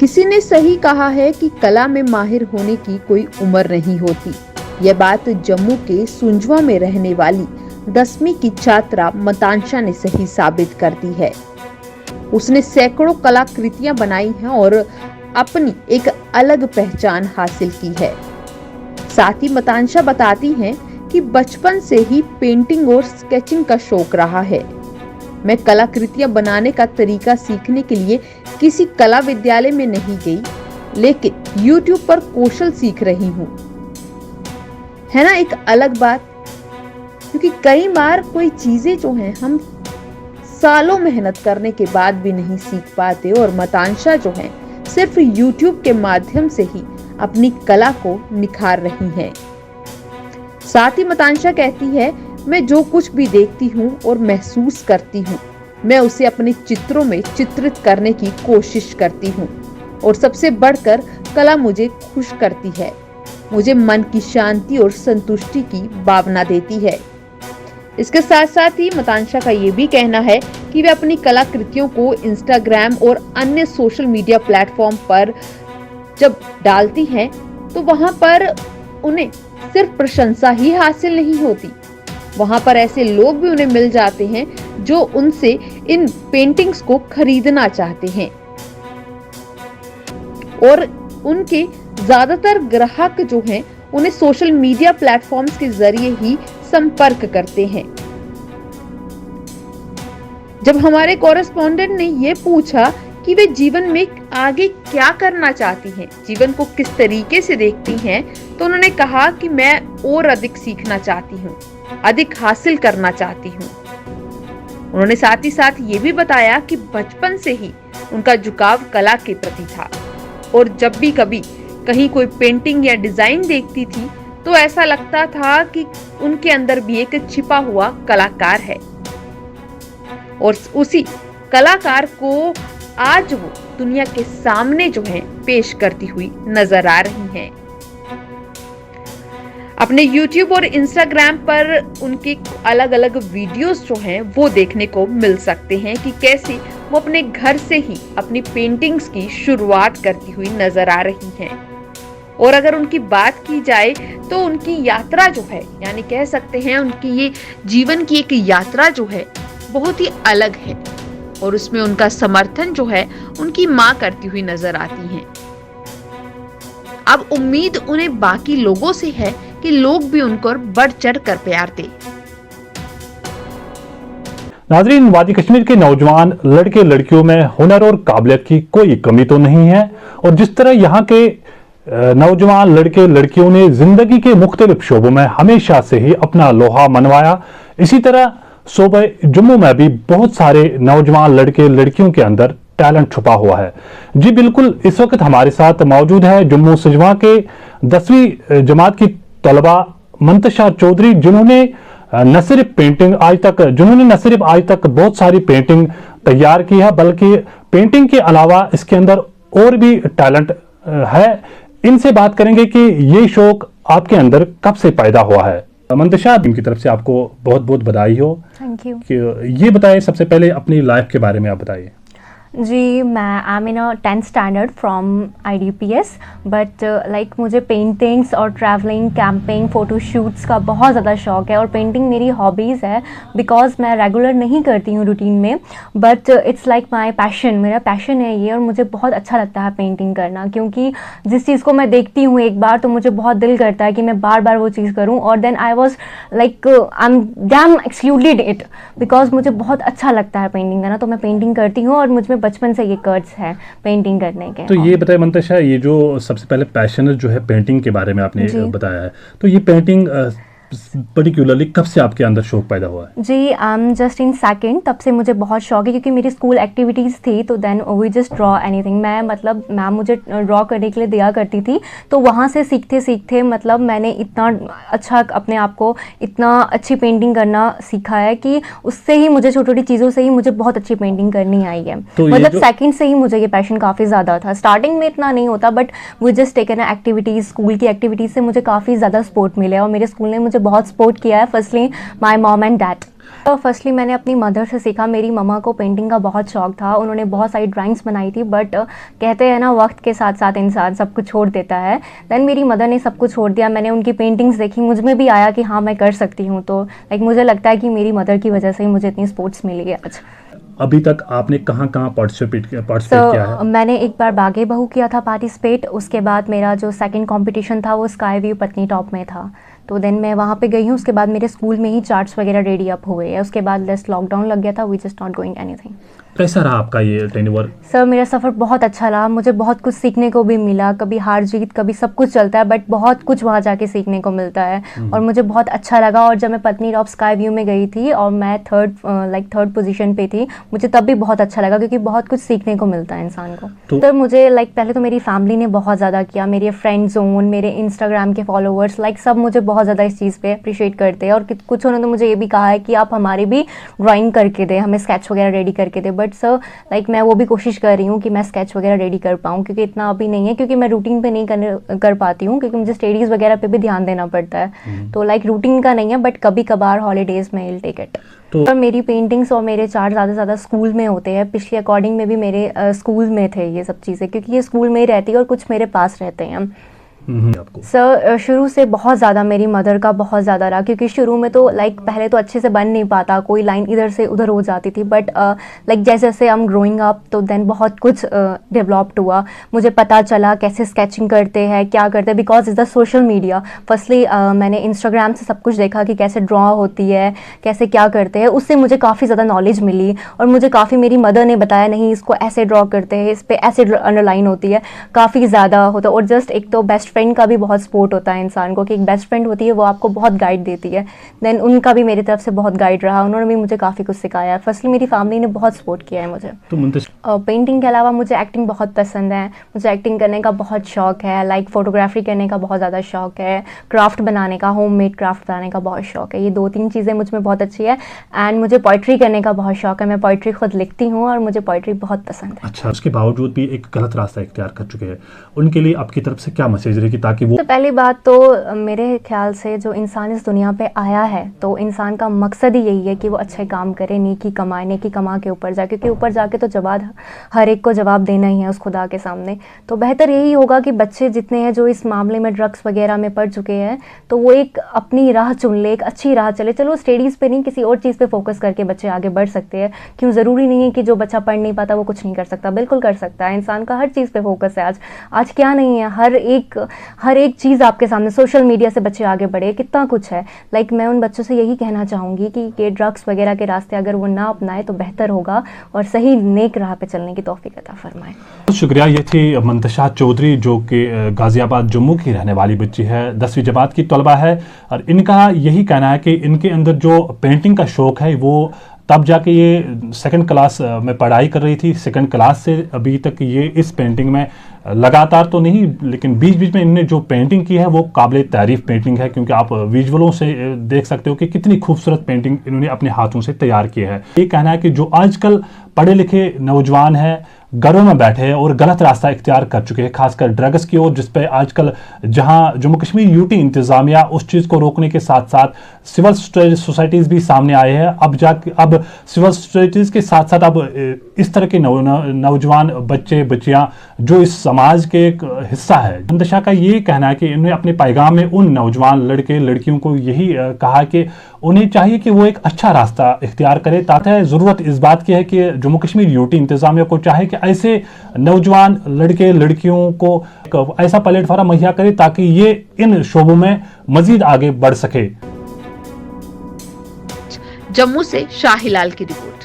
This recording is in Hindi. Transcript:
किसी ने सही कहा है कि कला में माहिर होने की कोई उम्र नहीं होती। यह बात जम्मू के सुंजवा में रहने वाली 10वीं की छात्रा मतांशा ने सही साबित कर दी है। उसने सैकड़ों कलाकृतियां बनाई हैं और अपनी एक अलग पहचान हासिल की है। साथ ही मतांशा बताती हैं कि बचपन से ही पेंटिंग और स्केचिंग का शौक रहा है। मैं कलाकृतियां बनाने का तरीका सीखने के लिए किसी कला विद्यालय में नहीं गई, लेकिन YouTube पर कौशल सीख रही हूँ। है ना एक अलग बात, क्योंकि कई बार कोई चीजें जो हैं हम सालों मेहनत करने के बाद भी नहीं सीख पाते, और मतांशा जो है सिर्फ YouTube के माध्यम से ही अपनी कला को निखार रही हैं। साथ ही मतांशा कहती है, मैं जो कुछ भी देखती हूँ और महसूस करती हूँ, मैं उसे अपने चित्रों में चित्रित करने की कोशिश करती हूँ, और सबसे बढ़कर कला मुझे खुश करती है। मुझे मन की शांति और संतुष्टि की भावना देती है। इसके साथ साथ ही मतांशा का ये भी कहना है कि वे अपनी कलाकृतियों को इंस्टाग्राम और अन्य सोशल मीडिया प्लेटफॉर्म पर जब डालती हैं, तो वहां पर उन्हें सिर्फ प्रशंसा ही हासिल नहीं होती, वहां पर ऐसे लोग भी उन्हें मिल जाते हैं जो उनसे इन पेंटिंग्स को खरीदना चाहते हैं, और उनके ज्यादातर ग्राहक जो हैं उन्हें सोशल मीडिया प्लेटफॉर्म्स के जरिए ही संपर्क करते हैं। जब हमारे कॉरेस्पॉन्डेंट ने ये पूछा कि वे जीवन में आगे क्या करना चाहती हैं, जीवन को किस तरीके से देखती हैं, तो उन्होंने कहा कि मैं और अधिक सीखना चाहती हूँ, अधिक हासिल करना चाहती हूँ। उन्होंने साथ ही साथ ये भी बताया कि बचपन से ही उनका झुकाव कला के प्रति था, और जब भी कभी कहीं कोई पेंटिंग या डिजाइन देखती थी तो ऐसा लगता था कि उनके अंदर भी एक छिपा हुआ कलाकार है, और उसी कलाकार को आज वो दुनिया के सामने जो है पेश करती हुई नजर आ रही हैं। अपने YouTube और Instagram पर उनके अलग अलग वीडियोस जो हैं वो देखने को मिल सकते हैं कि कैसे वो अपने घर से ही अपनी पेंटिंग्स की शुरुआत करती हुई नजर आ रही हैं। और अगर उनकी बात की जाए तो उनकी यात्रा जो है, यानी कह सकते हैं उनकी ये जीवन की एक यात्रा जो है बहुत ही अलग है, और उसमें उनका समर्थन जो है उनकी माँ करती हुई नजर आती हैं। अब उम्मीद उन्हें बाकी लोगों से है कि लोग भी उनको बढ़ चढ़ कर प्यार दें। नाजरीन, वादी कश्मीर के नौजवान लड़के लड़कियों में हुनर और काबिलियत की कोई कमी तो नहीं है, और जिस तरह यहाँ के नौजवान लड़के लड़कियों ने जिंदगी के मुख्तलिफ शोबों में हमेशा से ही अपना लोहा मनवाया, इसी तरह सूबे जम्मू में भी बहुत सारे नौजवान लड़के लड़कियों के अंदर टैलेंट छुपा हुआ है। जी बिल्कुल, इस वक्त हमारे साथ मौजूद है जम्मू सुंजवा के 10वीं जमात की तलबा मंतशा चौधरी, जिन्होंने न सिर्फ आज तक बहुत सारी पेंटिंग तैयार की है, बल्कि पेंटिंग के अलावा इसके अंदर और भी टैलेंट है। इनसे बात करेंगे कि ये शौक आपके अंदर कब से पैदा हुआ है। मंतशा, टीम की तरफ से आपको बहुत बहुत बधाई हो। Thank you. ये बताइए, सबसे पहले अपनी लाइफ के बारे में आप बताइए। जी, मैं I am in a 10th standard from IDPS, but like मुझे पेंटिंग्स और ट्रैवलिंग, कैंपिंग, फ़ोटोशूट्स का बहुत ज़्यादा शौक है, और पेंटिंग मेरी हॉबीज़ है। बिकॉज मैं रेगुलर नहीं करती हूँ रूटीन में, but it's like my passion, मेरा पैशन है ये, और मुझे बहुत अच्छा लगता है पेंटिंग करना, क्योंकि जिस चीज़ को मैं देखती हूँ एक बार तो मुझे बहुत दिल करता है कि मैं बार बार वो चीज़ करूँ, और then I was like I am damn excluded it, because मुझे बहुत अच्छा लगता है पेंटिंग करना, तो मैं पेंटिंग करती हूँ, और मुझ में बचपन से ये कर्ज है पेंटिंग करने के। तो ये बताइए मंतशा, ये जो सबसे पहले पैशन जो है पेंटिंग के बारे में आपने बताया है, तो ये पेंटिंग पर्टिकुलरली कब से आपके अंदर शौक पैदा हुआ है? जी, I am just in second, तब से मुझे बहुत शौक है, क्योंकि मेरी स्कूल एक्टिविटीज़ थी, तो then we just draw anything. मैं मतलब मैम मुझे ड्रॉ करने के लिए दिया करती थी, तो वहाँ से सीखते सीखते मतलब मैंने इतना अच्छा अपने आप को, इतना अच्छी पेंटिंग करना सीखा है कि उससे ही मुझे छोटी छोटी चीज़ों से ही मुझे बहुत अच्छी पेंटिंग करनी आई है। तो मतलब सेकंड से ही मुझे ये पैशन काफ़ी ज़्यादा था। स्टार्टिंग में इतना नहीं होता, but we just taken activities, school की एक्टिविटीज़ से मुझे काफ़ी ज़्यादा सपोर्ट मिला है, और मेरे स्कूल ने मुझे बहुत सपोर्ट किया है। Firstly my mom and dad. तो फर्स्टली मैंने अपनी मदर से सीखा। मेरी मम्मा को पेंटिंग का बहुत शौक था, उन्होंने बहुत सारी ड्राइंग्स बनाई थी, बट कहते हैं ना वक्त के साथ साथ इंसान सब कुछ छोड़ देता है। देन मेरी मदर ने सब कुछ छोड़ दिया, मैंने उनकी पेंटिंग्स देखी, मुझ में भी आया कि हाँ मैं कर सकती हूँ। तो मुझे लगता है कि मेरी मदर की वजह से ही मुझे इतनी स्पोर्ट्स मिली है आज। अभी तक आपने कहाँ पार्टिसिपेट किया है? मैंने एक बार बागे बहू किया था पार्टिसिपेट, उसके बाद मेरा जो सेकंड कंपटीशन था वो स्काई व्यू पत्नी टॉप में था। तो देन मैं वहाँ पे गई हूँ, उसके बाद मेरे स्कूल में ही चार्ट्स वगैरह रेडी अप हुए हैं। उसके बाद जस्ट लॉकडाउन लग गया था, we just not going anything. कैसा रहा आपका ये टेन्योर? सर मेरा सफ़र बहुत अच्छा रहा, मुझे बहुत कुछ सीखने को भी मिला। कभी हार जीत कभी सब कुछ चलता है, बट बहुत कुछ वहाँ जाके सीखने को मिलता है और मुझे बहुत अच्छा लगा। और जब मैं पत्नी टॉप स्काई व्यू में गई थी और मैं थर्ड पोजीशन पे थी, मुझे तब भी बहुत अच्छा लगा क्योंकि बहुत कुछ सीखने को मिलता है इंसान को। तो मुझे पहले तो मेरी फैमिली ने बहुत ज़्यादा किया, मेरे फ्रेंड जोन, मेरे इंस्टाग्राम के फॉलोअर्स सब मुझे बहुत ज़्यादा इस चीज़ पे अप्रिशिएट करते हैं। और कुछ उन्होंने तो मुझे ये भी कहा है कि आप हमारी भी ड्राइंग करके दे, हमें स्केच वगैरह रेडी करके दे। बट सर मैं वो भी कोशिश कर रही हूँ कि मैं स्केच वगैरह रेडी कर पाऊँ, क्योंकि इतना अभी नहीं है, क्योंकि मैं रूटीन पे नहीं कर पाती हूँ, क्योंकि मुझे स्टडीज़ वगैरह पे भी ध्यान देना पड़ता है। तो रूटीन का नहीं है, बट कभी कभार हॉलीडेज में विल टेक इट। तो मेरी पेंटिंग्स और मेरे चार्ट ज़्यादा से ज़्यादा स्कूल में होते हैं। पिछले अकॉर्डिंग में भी मेरे स्कूल में थे ये सब चीज़ें, क्योंकि ये स्कूल में ही रहती है और कुछ मेरे पास रहते हैं। सर शुरू से बहुत ज़्यादा मेरी मदर का बहुत ज़्यादा रहा, क्योंकि शुरू में तो पहले तो अच्छे से बन नहीं पाता, कोई लाइन इधर से उधर हो जाती थी। बट जैसे जैसे हम ग्रोइंग अप तो देन बहुत कुछ डेवलप्ड हुआ। मुझे पता चला कैसे स्केचिंग करते हैं, क्या करते हैं, because is the social media. Firstly मैंने इंस्टाग्राम से सब कुछ देखा कि कैसे ड्रॉ होती है, कैसे क्या करते हैं, उससे मुझे काफ़ी ज़्यादा नॉलेज मिली। और मुझे काफ़ी मेरी मदर ने बताया, नहीं इसको ऐसे ड्रॉ करते हैं, इस पर ऐसे अंडरलाइन होती है, काफ़ी ज़्यादा होता है। और जस्ट एक तो बेस्ट फ्रेंड का भी बहुत सपोर्ट होता है इंसान को, कि एक बेस्ट फ्रेंड होती है वो आपको बहुत गाइड देती है। देन उनका भी मेरी तरफ से बहुत गाइड रहा, उन्होंने भी मुझे काफ़ी कुछ सिखाया। फर्स्टली मेरी फैमिली ने बहुत सपोर्ट किया है मुझे। तो पेंटिंग के अलावा मुझे एक्टिंग बहुत पसंद है, मुझे एक्टिंग करने का बहुत शौक है। फोटोग्राफी करने का बहुत ज़्यादा शौक है, क्राफ्ट बनाने का, होममेड क्राफ्ट बनाने का बहुत शौक है। ये 2-3 चीज़ें मुझ में बहुत अच्छी है। एंड मुझे पोइट्री करने का बहुत शौक है, मैं पोइट्री खुद लिखती हूँ और मुझे पोइट्री बहुत पसंद है। अच्छा, उसके बावजूद भी एक गलत रास्ता इख्तियार कर चुके हैं, उनके लिए आपकी तरफ से क्या मैसेज रहेगी ताकि वो? तो पहली बात तो मेरे ख्याल से जो इंसान इस दुनिया पे आया है, तो इंसान का मकसद ही यही है कि वो अच्छे काम करे, नेकी कमाए, नेकी कमा के ऊपर जाए, क्योंकि ऊपर जाके तो जवाब हर एक को जवाब देना ही है उस खुदा के सामने। तो बेहतर यही होगा कि बच्चे जितने हैं जो इस मामले में ड्रग्स वगैरह में पड़ चुके हैं, तो वो एक अपनी राह चुन ले, एक अच्छी राह चले। चलो स्टडीज़ पे नहीं, किसी और चीज़ पे फोकस करके बच्चे आगे बढ़ सकते हैं। क्यों ज़रूरी नहीं है कि जो बच्चा पढ़ नहीं पाता वो कुछ नहीं कर सकता, बिल्कुल कर सकता है। इंसान का हर चीज़ पे फोकस है। आज क्या नहीं है, हर एक चीज़ आपके सामने। सोशल मीडिया से बच्चे आगे बढ़े, कितना कुछ है। मैं उन बच्चों से यही कहना चाहूँगी कि ड्रग्स वगैरह के रास्ते अगर वो ना अपनाए तो बेहतर होगा, और सही नेक राह पे चलने की तौफीक अता फरमाए। बहुत शुक्रिया। ये थी मंतशा चौधरी, जो कि गाज़ियाबाद जम्मू की रहने वाली बच्ची है, 10वीं जमात की तलबा है। और इनका यही कहना है कि इनके अंदर जो पेंटिंग का शौक़ है वो तब जाके ये सेकंड क्लास में पढ़ाई कर रही थी। सेकंड क्लास से अभी तक ये इस पेंटिंग में लगातार तो नहीं, लेकिन बीच बीच में इन्होंने जो पेंटिंग की है वो काबिल तारीफ पेंटिंग है, क्योंकि आप विजुअलों से देख सकते हो कि कितनी खूबसूरत पेंटिंग इन्होंने अपने हाथों से तैयार की है। ये कहना है कि जो आजकल पढ़े लिखे नौजवान हैं, घरों में बैठे हैं और गलत रास्ता इख्तियार कर चुके हैं, खासकर ड्रग्स की ओर, जिस पे आजकल जहां जम्मू कश्मीर यूटी इंतज़ामिया उस चीज़ को रोकने के साथ साथ सिविल सोसाइटीज़ भी सामने आए हैं। अब सिविल सोसाइटीज़ के साथ साथ अब इस तरह के नौजवान बच्चे बच्चियां जो इस समाज के एक हिस्सा है। मंतशा का ये कहना है कि इन्होंने अपने पैगाम में उन नौजवान लड़के लड़कियों को यही कहा कि उन्हें चाहिए कि वो एक अच्छा रास्ता इख्तियार करे। ताकि ज़रूरत इस बात की है कि जम्मू कश्मीर यूटी इंतज़ामिया को चाहे कि ऐसे नौजवान लड़के लड़कियों को ऐसा प्लेटफॉर्म मुहैया करे ताकि ये इन शोबों में मजीद आगे बढ़ सके। जम्मू से शाहिलाल की रिपोर्ट।